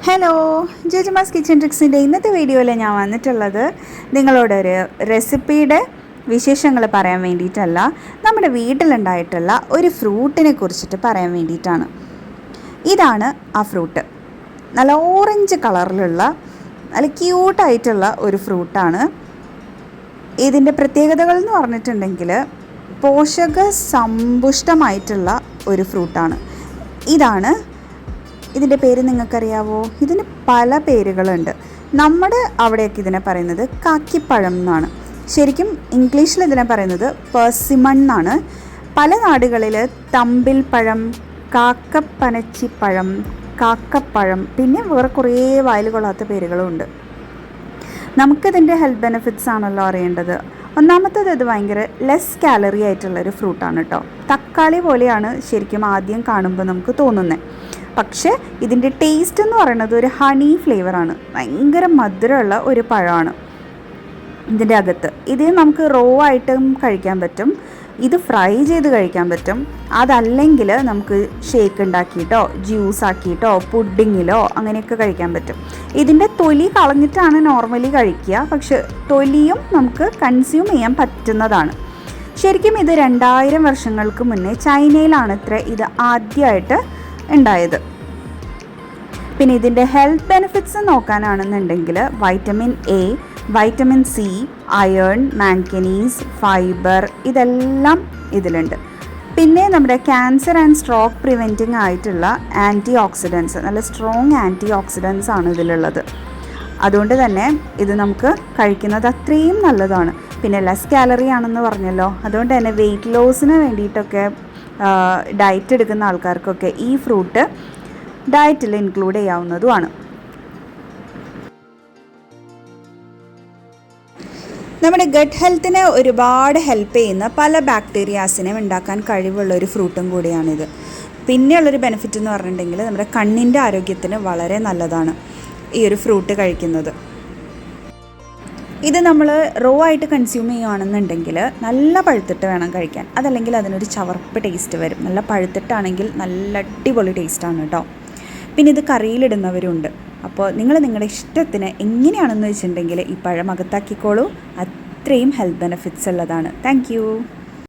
Hello, ജോജിമാസ് kitchen ട്രിക്സിൻ്റെ ഇന്നത്തെ വീഡിയോയിൽ ഞാൻ വന്നിട്ടുള്ളത് നിങ്ങളോടൊരു റെസിപ്പിയുടെ വിശേഷങ്ങൾ പറയാൻ വേണ്ടിയിട്ടല്ല, നമ്മുടെ വീട്ടിലുണ്ടായിട്ടുള്ള ഒരു ഫ്രൂട്ടിനെ കുറിച്ചിട്ട് പറയാൻ വേണ്ടിയിട്ടാണ്. ഇതാണ് ആ ഫ്രൂട്ട്. നല്ല ഓറഞ്ച് കളറിലുള്ള നല്ല ക്യൂട്ടായിട്ടുള്ള ഒരു ഫ്രൂട്ടാണ്. ഇതിൻ്റെ പ്രത്യേകതകൾ എന്ന് പറഞ്ഞിട്ടുണ്ടെങ്കിൽ പോഷക സമ്പുഷ്ടമായിട്ടുള്ള ഒരു ഫ്രൂട്ടാണ്. ഇതിൻ്റെ പേര് നിങ്ങൾക്കറിയാവോ? ഇതിന് പല പേരുകളുണ്ട്. നമ്മുടെ അവിടെയൊക്കെ ഇതിനെ പറയുന്നത് കാക്കിപ്പഴം എന്നാണ്. ശരിക്കും ഇംഗ്ലീഷിൽ ഇതിനെ പറയുന്നത് പെർസിമൺ എന്നാണ്. പല നാടുകളിൽ തമ്പിൽ പഴം, കാക്കപ്പനച്ചിപ്പഴം, കാക്കപ്പഴം, പിന്നെ വേറെ കുറേ വായിൽ കൊള്ളാത്ത പേരുകളും ഉണ്ട്. നമുക്കിതിൻ്റെ ഹെൽത്ത് ബെനിഫിറ്റ്സ് ആണല്ലോ അറിയേണ്ടത്. ഒന്നാമത്തേത് ഇത് ഭയങ്കര ലെസ് കാലറി ആയിട്ടുള്ളൊരു ഫ്രൂട്ടാണ് കേട്ടോ. തക്കാളി പോലെയാണ് ശരിക്കും ആദ്യം കാണുമ്പോൾ നമുക്ക് തോന്നുന്നത്. പക്ഷേ ഇതിൻ്റെ ടേസ്റ്റ് എന്ന് പറയുന്നത് ഒരു ഹണി ഫ്ലേവറാണ്. ഭയങ്കര മധുരമുള്ള ഒരു പഴമാണ് ഇതിൻ്റെ അകത്ത്. ഇത് നമുക്ക് റോ ആയിട്ടും കഴിക്കാൻ പറ്റും, ഇത് ഫ്രൈ ചെയ്ത് കഴിക്കാൻ പറ്റും. അതല്ലെങ്കിൽ നമുക്ക് ഷേക്ക് ഉണ്ടാക്കിയിട്ടോ ജ്യൂസ് ആക്കിയിട്ടോ പുഡിങ്ങിലോ അങ്ങനെയൊക്കെ കഴിക്കാൻ പറ്റും. ഇതിൻ്റെ തൊലി കളഞ്ഞിട്ടാണ് നോർമലി കഴിക്കുക, പക്ഷെ തൊലിയും നമുക്ക് കൺസ്യൂം ചെയ്യാൻ പറ്റുന്നതാണ്. ശരിക്കും ഇത് 2000 വർഷങ്ങൾക്ക് മുന്നേ ചൈനയിലാണ് ഇത് ആദ്യമായിട്ട് ഉണ്ടായത്. പിന്നെ ഇതിൻ്റെ ഹെൽത്ത് ബെനിഫിറ്റ്സ് നോക്കാനാണെന്നുണ്ടെങ്കിൽ vitamin A, vitamin C, iron, manganese, fibre ഇതെല്ലാം ഇതിലുണ്ട്. പിന്നെ നമ്മുടെ ക്യാൻസർ ആൻഡ് സ്ട്രോക്ക് പ്രിവെൻറ്റിംഗ് ആയിട്ടുള്ള ആൻറ്റി ഓക്സിഡൻസ്, നല്ല സ്ട്രോങ് ആൻറ്റി ഓക്സിഡൻസ് ആണ് ഇതിലുള്ളത്. അതുകൊണ്ട് തന്നെ ഇത് നമുക്ക് കഴിക്കുന്നത് അത്രയും നല്ലതാണ്. പിന്നെ ലെസ് കാലറി ആണെന്ന് പറഞ്ഞല്ലോ, അതുകൊണ്ട് തന്നെ വെയിറ്റ് ലോസിന് വേണ്ടിയിട്ടൊക്കെ ഡയറ്റ് എടുക്കുന്ന ആൾക്കാർക്കൊക്കെ ഈ ഫ്രൂട്ട് ഡയറ്റിൽ ഇൻക്ലൂഡ് ചെയ്യാവുന്നതുമാണ്. നമ്മുടെ ഗട്ട് ഹെൽത്തിനെ ഒരുപാട് ഹെൽപ്പ് ചെയ്യുന്ന പല ബാക്ടീരിയാസിനെ ഉണ്ടാക്കാൻ കഴിവുള്ള ഒരു ഫ്രൂട്ടും കൂടിയാണിത്. പിന്നെയുള്ളൊരു ബെനിഫിറ്റ് എന്ന് പറഞ്ഞിട്ടുണ്ടെങ്കിൽ നമ്മുടെ കണ്ണിൻ്റെ ആരോഗ്യത്തിന് വളരെ നല്ലതാണ് ഈ ഒരു ഫ്രൂട്ട് കഴിക്കുന്നത്. ഇത് നമ്മൾ റോ ആയിട്ട് കൺസ്യൂം ചെയ്യുകയാണെന്നുണ്ടെങ്കിൽ നല്ല പഴുത്തിട്ട് വേണം കഴിക്കാൻ, അതല്ലെങ്കിൽ അതിനൊരു ചവർപ്പ് ടേസ്റ്റ് വരും. നല്ല പഴുത്തിട്ടാണെങ്കിൽ നല്ല അടിപൊളി ടേസ്റ്റാണ് കേട്ടോ. പിന്നെ ഇത് കറിയിലിടുന്നവരുണ്ട്. അപ്പോൾ നിങ്ങളുടെ ഇഷ്ടത്തിന് എങ്ങനെയാണെന്ന് വെച്ചിട്ടുണ്ടെങ്കിൽ ഈ പഴം അകത്താക്കിക്കോളൂ. അത്രയും ഹെൽത്ത് ബെനിഫിറ്റ്സ് ഉള്ളതാണ്. താങ്ക്